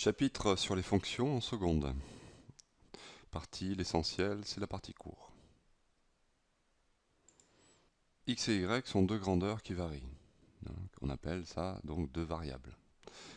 Chapitre sur les fonctions en seconde. L'essentiel, c'est la partie court. X et Y sont deux grandeurs qui varient. On appelle ça donc deux variables.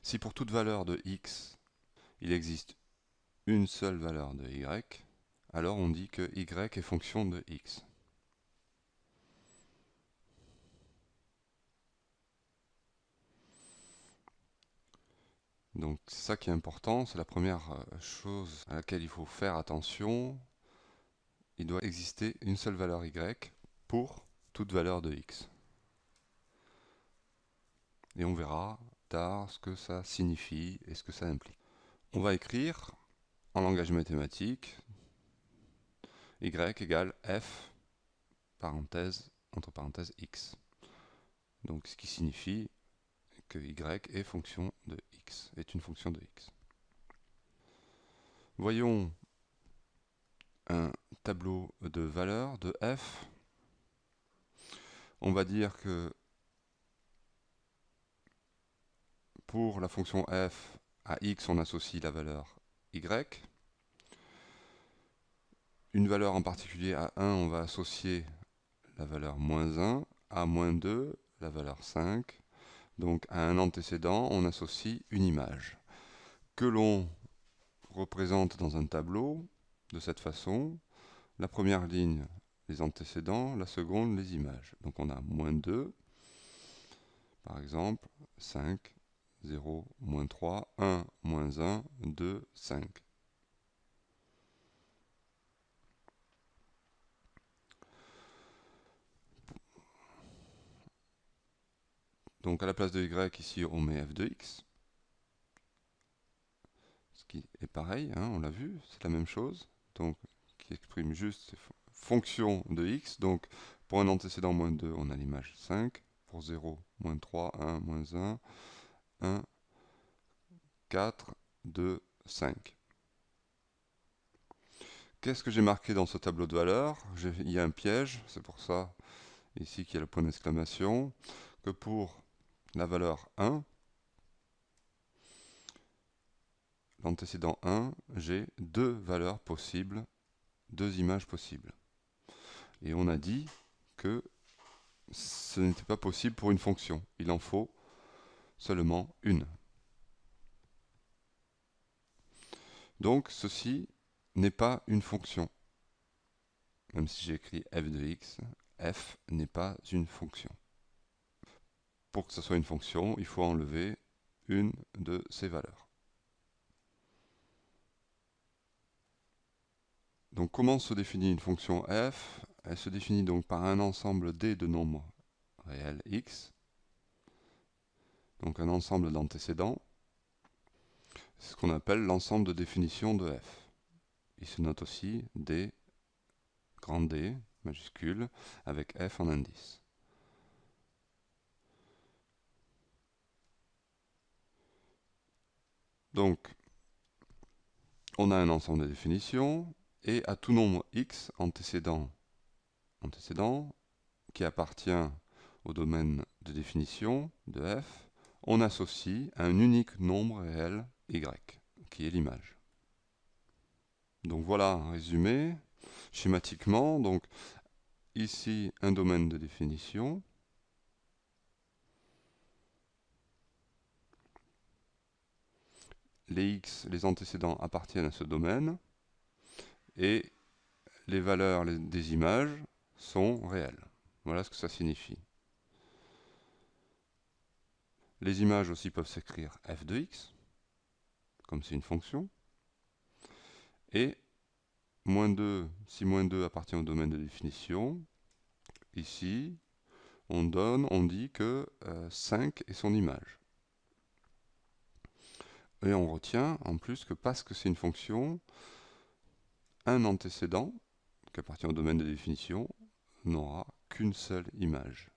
Si pour toute valeur de X, il existe une seule valeur de Y, alors on dit que Y est fonction de X. Donc c'est ça qui est important, c'est la première chose à laquelle il faut faire attention. Il doit exister une seule valeur Y pour toute valeur de X. Et on verra tard ce que ça signifie et ce que ça implique. On va écrire en langage mathématique y égale f parenthèse, entre parenthèses x. Donc ce qui signifie que y est fonction de x, est une fonction de x. Voyons un tableau de valeurs de f. On va dire que pour la fonction f, à x on associe la valeur y. Une valeur en particulier à 1, on va associer la valeur moins 1, à moins 2, la valeur 5. Donc à un antécédent, on associe une image que l'on représente dans un tableau de cette façon. La première ligne, les antécédents, la seconde, les images. Donc on a moins 2, par exemple, 5, 0, moins 3, 1, moins 1, 2, 5. Donc à la place de y, ici on met f de x, ce qui est pareil, hein, on l'a vu, c'est la même chose, donc qui exprime juste fonction de x. Donc pour un antécédent moins 2, on a l'image 5, pour 0, moins 3, 1, moins 1, 1, 4, 2, 5. Qu'est-ce que j'ai marqué dans ce tableau de valeurs? Il y a un piège, c'est pour ça ici qu'il y a le point d'exclamation, que pour la valeur 1, l'antécédent 1, j'ai deux valeurs possibles, deux images possibles. Et on a dit que ce n'était pas possible pour une fonction. Il en faut seulement une. Donc ceci n'est pas une fonction. Même si j'ai écrit f de x, f n'est pas une fonction. Pour que ce soit une fonction, il faut enlever une de ces valeurs. Donc comment se définit une fonction f? Elle se définit donc par un ensemble D de nombres réels x, donc un ensemble d'antécédents. C'est ce qu'on appelle l'ensemble de définition de f. Il se note aussi D, grand D, majuscule, avec f en indice. Donc, on a un ensemble de définitions, et à tout nombre x antécédent qui appartient au domaine de définition de f, on associe un unique nombre réel y, qui est l'image. Donc voilà un résumé schématiquement. Donc ici un domaine de définition. Les x, les antécédents appartiennent à ce domaine et les valeurs des images sont réelles. Voilà ce que ça signifie. Les images aussi peuvent s'écrire f de x, comme c'est une fonction. Et moins 2, si moins 2 appartient au domaine de définition, ici, on dit que 5 est son image. Et on retient en plus que parce que c'est une fonction, un antécédent, qui appartient au domaine de définition, n'aura qu'une seule image.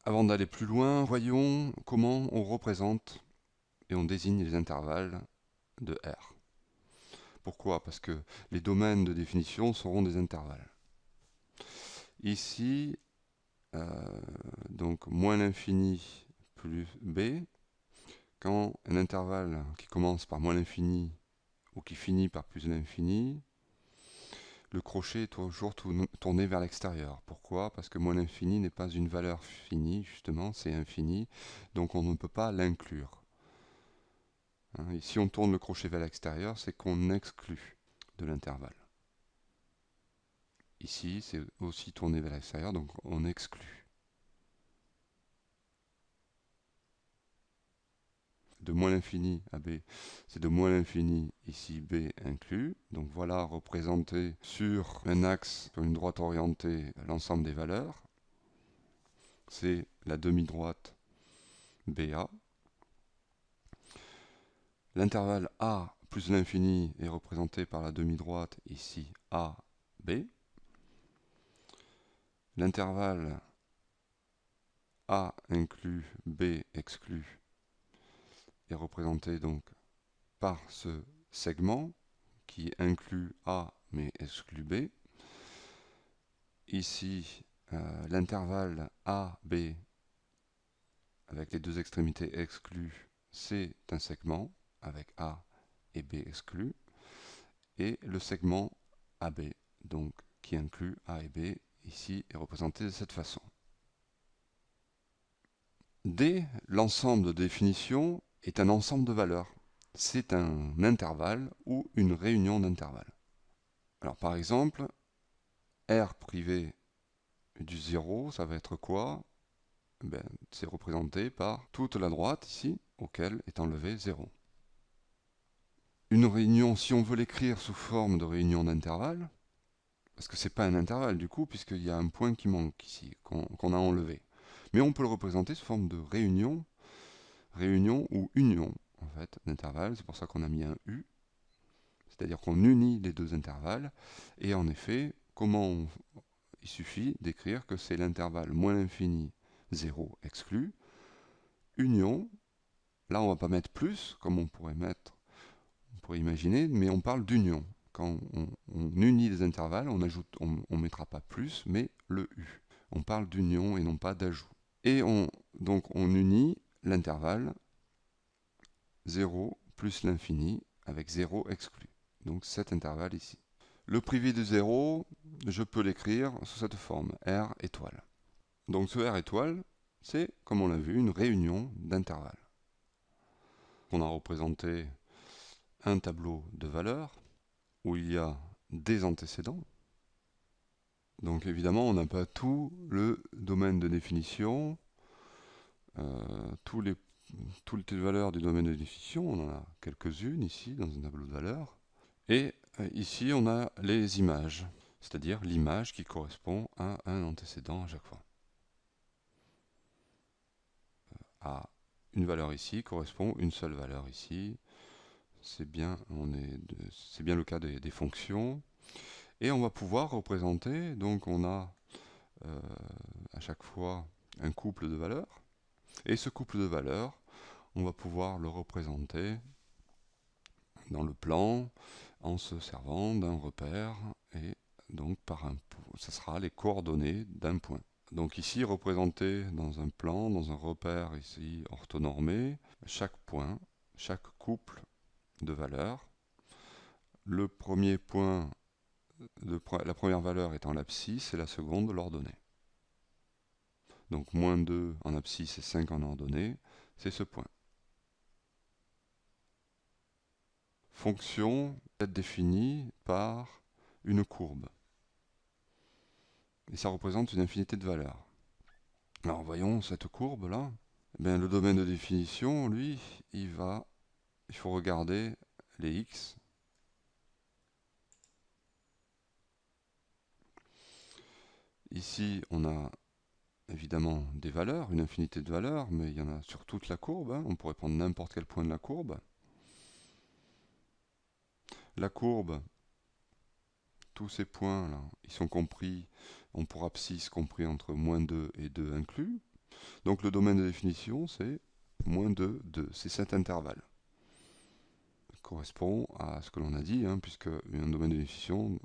Avant d'aller plus loin, voyons comment on représente et on désigne les intervalles de R. Pourquoi? Parce que les domaines de définition seront des intervalles. Ici, donc moins l'infini plus b. Quand un intervalle qui commence par moins l'infini ou qui finit par plus l'infini, le crochet est toujours tourné vers l'extérieur. Pourquoi? Parce que moins l'infini n'est pas une valeur finie, justement, c'est infini, donc on ne peut pas l'inclure. Et si on tourne le crochet vers l'extérieur, c'est qu'on exclut de l'intervalle. Ici, c'est aussi tourné vers l'extérieur, donc on exclut. De moins l'infini à b, c'est de moins l'infini, ici b inclus. Donc voilà représenté sur un axe, sur une droite orientée, l'ensemble des valeurs. C'est la demi-droite BA. L'intervalle A plus l'infini est représenté par la demi-droite, ici AB. L'intervalle A inclus B exclu est représenté donc par ce segment qui inclut A mais exclut B. Ici, l'intervalle AB avec les deux extrémités exclues, c'est un segment avec A et B exclus, et le segment AB, donc qui inclut A et B, ici est représenté de cette façon. D, l'ensemble de définition, est un ensemble de valeurs. C'est un intervalle ou une réunion d'intervalles. Alors par exemple, R privé du 0, ça va être quoi? C'est représenté par toute la droite ici, auquel est enlevé 0. Une réunion, si on veut l'écrire sous forme de réunion d'intervalle, parce que ce n'est pas un intervalle du coup, puisqu'il y a un point qui manque ici, qu'on a enlevé. Mais on peut le représenter sous forme de réunion ou union, en fait, d'intervalle. C'est pour ça qu'on a mis un U. C'est-à-dire qu'on unit les deux intervalles. Et en effet, il suffit d'écrire que c'est l'intervalle moins l'infini 0 exclu, union, là on ne va pas mettre plus, comme on pourrait imaginer, mais on parle d'union. Quand on unit les intervalles, on ne mettra pas plus, mais le U. On parle d'union et non pas d'ajout. Et donc on unit l'intervalle 0 plus l'infini avec 0 exclu. Donc cet intervalle ici. Le privé de 0, je peux l'écrire sous cette forme, R étoile. Donc ce R étoile, c'est, comme on l'a vu, une réunion d'intervalles. On a représenté un tableau de valeurs où il y a des antécédents. Donc évidemment, on n'a pas tout le domaine de définition, toutes les valeurs du domaine de définition, on en a quelques-unes ici dans un tableau de valeurs. Et ici, on a les images, c'est-à-dire l'image qui correspond à un antécédent à chaque fois. À une valeur ici correspond une seule valeur ici. C'est bien le cas des fonctions. Et on va pouvoir représenter, donc on a à chaque fois un couple de valeurs. Et ce couple de valeurs, on va pouvoir le représenter dans le plan en se servant d'un repère et donc ça sera les coordonnées d'un point. Donc ici représenté dans un plan, dans un repère ici orthonormé, chaque point, chaque couple de valeurs. Le premier point, la première valeur étant l'abscisse et la seconde l'ordonnée. Donc moins 2 en abscisse et 5 en ordonnée, c'est ce point. Fonction peut être définie par une courbe. Et ça représente une infinité de valeurs. Alors voyons cette courbe-là. Le domaine de définition, lui, il faut regarder les x. Ici, on a évidemment des valeurs, une infinité de valeurs, mais il y en a sur toute la courbe. On pourrait prendre n'importe quel point de la courbe. La courbe, tous ces points-là, ils sont compris, ont pour abscisse compris entre moins 2 et 2 inclus. Donc le domaine de définition, c'est moins 2, 2. C'est cet intervalle. Ça correspond à ce que l'on a dit, puisque un domaine de définition,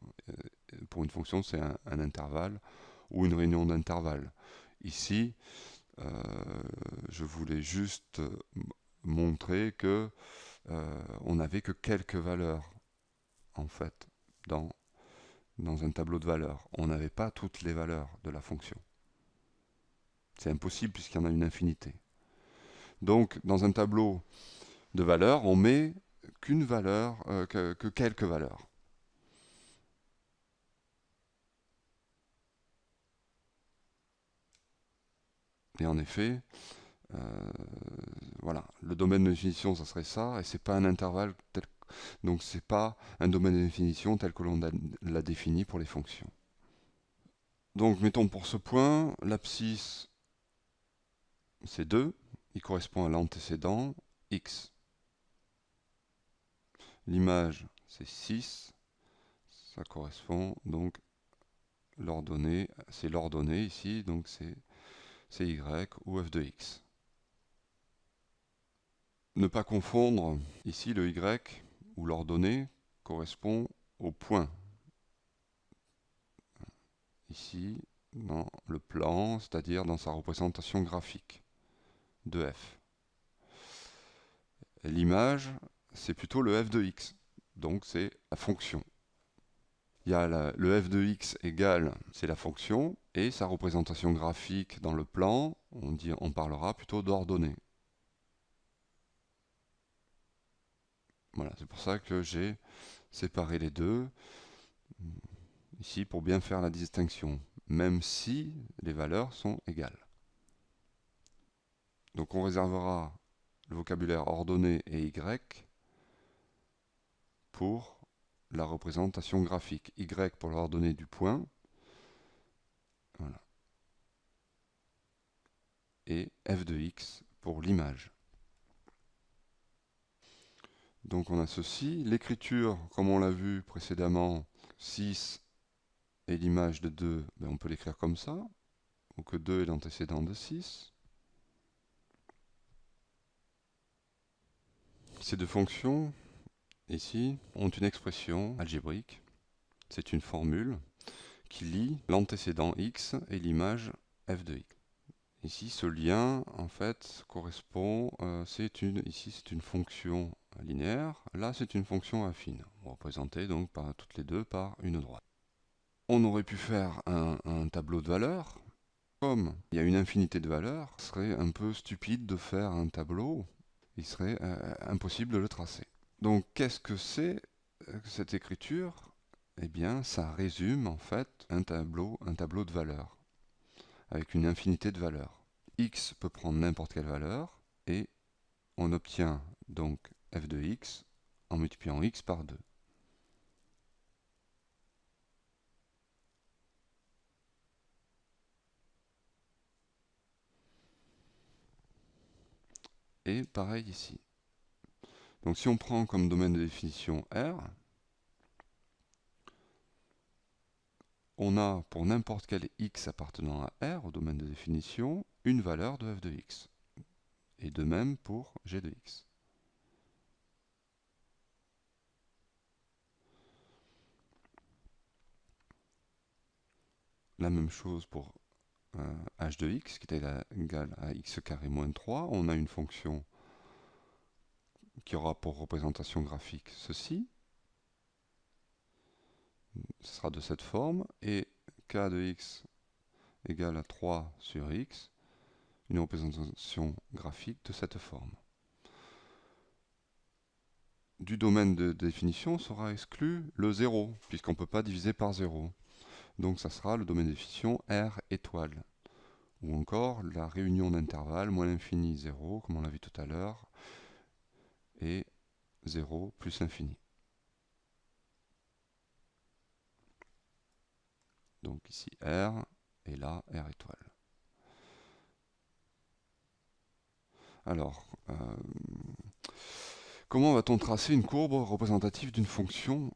pour une fonction, c'est un intervalle ou une réunion d'intervalles. Ici, je voulais juste montrer que on n'avait que quelques valeurs, en fait, dans un tableau de valeurs. On n'avait pas toutes les valeurs de la fonction. C'est impossible puisqu'il y en a une infinité. Donc, dans un tableau de valeurs, on met qu'une valeur, que quelques valeurs. Et en effet, voilà, le domaine de définition, ça serait ça, et c'est pas un intervalle tel, donc c'est pas un domaine de définition tel que l'on l'a défini pour les fonctions. Donc mettons pour ce point, l'abscisse c'est 2, il correspond à l'antécédent x. L'image c'est 6, ça correspond donc l'ordonnée, c'est l'ordonnée ici, donc c'est y ou f de x. Ne pas confondre, ici le y ou l'ordonnée correspond au point. Ici, dans le plan, c'est-à-dire dans sa représentation graphique de f. L'image, c'est plutôt le f de x, donc c'est la fonction. Il y a le f de x égale, c'est la fonction, et sa représentation graphique dans le plan, on parlera plutôt d'ordonnée. Voilà, c'est pour ça que j'ai séparé les deux, ici pour bien faire la distinction, même si les valeurs sont égales. Donc on réservera le vocabulaire ordonnée et y pour la représentation graphique. Y pour l'ordonnée du point. Voilà. Et f de x pour l'image. Donc on associe l'écriture, comme on l'a vu précédemment, 6 et l'image de 2, ben on peut l'écrire comme ça, ou que 2 est l'antécédent de 6. Ces deux fonctions, ici, ont une expression algébrique. C'est une formule qui lie l'antécédent x et l'image f de x. Ici, ce lien, en fait, correspond, ici c'est une fonction linéaire, là c'est une fonction affine, représentée donc par toutes les deux par une droite. On aurait pu faire un tableau de valeurs. Comme il y a une infinité de valeurs, ce serait un peu stupide de faire un tableau, il serait impossible de le tracer. Donc qu'est-ce que c'est cette écriture? Eh bien, ça résume en fait un tableau de valeurs, avec une infinité de valeurs. X peut prendre n'importe quelle valeur, et on obtient donc f de x en multipliant x par 2. Et pareil ici. Donc si on prend comme domaine de définition R, on a pour n'importe quel x appartenant à R, au domaine de définition, une valeur de f de x. Et de même pour g de x. La même chose pour h de x, qui est égal à x carré moins 3. On a une fonction qui aura pour représentation graphique ceci. Ce sera de cette forme. Et k de x égale à 3 sur x, une représentation graphique de cette forme. Du domaine de définition sera exclu le 0, puisqu'on ne peut pas diviser par 0. Donc ça sera le domaine de définition R étoile. Ou encore la réunion d'intervalles moins l'infini 0, comme on l'a vu tout à l'heure, et 0 plus l'infini. Donc ici R, et là R étoile. Alors, comment va-t-on tracer une courbe représentative d'une fonction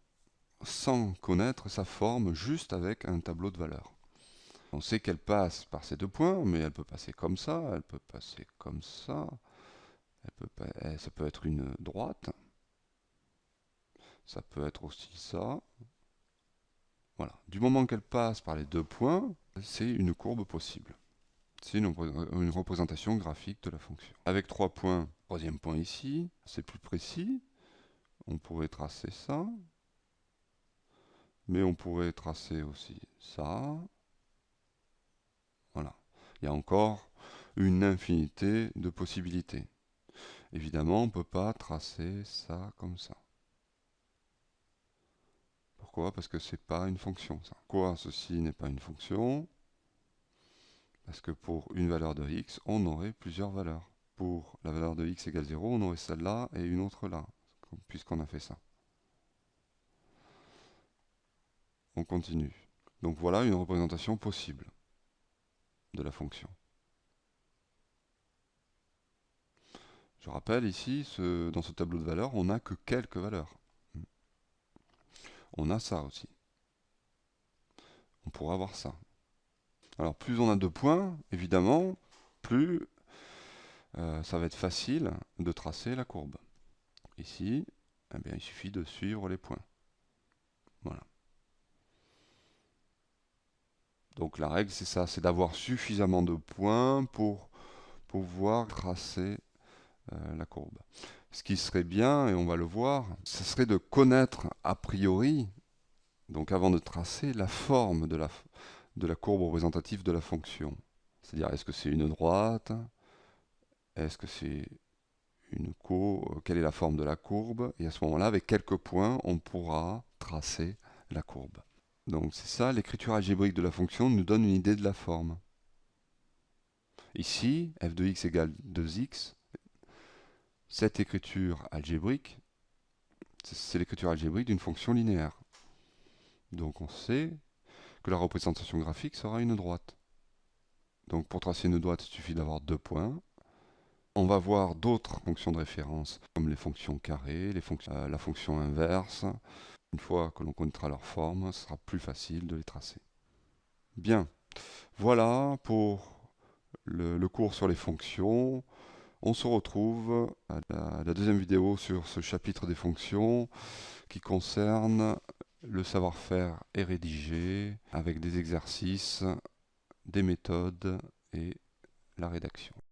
sans connaître sa forme, juste avec un tableau de valeurs? On sait qu'elle passe par ces deux points, mais elle peut passer comme ça, elle peut passer comme ça, ça peut être une droite, ça peut être aussi ça. Voilà. Du moment qu'elle passe par les deux points, c'est une courbe possible. C'est une représentation graphique de la fonction. Avec 3 points, troisième point ici, c'est plus précis. On pourrait tracer ça. Mais on pourrait tracer aussi ça. Voilà. Il y a encore une infinité de possibilités. Évidemment, on ne peut pas tracer ça comme ça. Pourquoi? Parce que ce n'est pas une fonction, ça. Pourquoi ceci n'est pas une fonction? Parce que pour une valeur de x, on aurait plusieurs valeurs. Pour la valeur de x égale 0, on aurait celle-là et une autre là, puisqu'on a fait ça. On continue. Donc voilà une représentation possible de la fonction. Je rappelle ici, dans ce tableau de valeurs, on n'a que quelques valeurs. On a ça aussi. On pourra avoir ça. Alors plus on a de points, évidemment, plus ça va être facile de tracer la courbe. Ici, eh bien, il suffit de suivre les points. Voilà. Donc la règle, c'est ça, c'est d'avoir suffisamment de points pour pouvoir tracer la courbe. Ce qui serait bien, et on va le voir, ce serait de connaître a priori, donc avant de tracer, la forme de la courbe représentative de la fonction. C'est-à-dire, est-ce que c'est une droite? Est-ce que c'est une courbe? Quelle est la forme de la courbe? Et à ce moment-là, avec quelques points, on pourra tracer la courbe. Donc c'est ça, l'écriture algébrique de la fonction nous donne une idée de la forme. Ici, f de x égale 2x. Cette écriture algébrique, c'est l'écriture algébrique d'une fonction linéaire. Donc on sait que la représentation graphique sera une droite. Donc pour tracer une droite, il suffit d'avoir 2 points. On va voir d'autres fonctions de référence, comme les fonctions carrées, la fonction inverse. Une fois que l'on connaîtra leur forme, ce sera plus facile de les tracer. Bien, voilà pour le cours sur les fonctions. On se retrouve à la deuxième vidéo sur ce chapitre des fonctions qui concerne le savoir-faire et rédiger avec des exercices, des méthodes et la rédaction.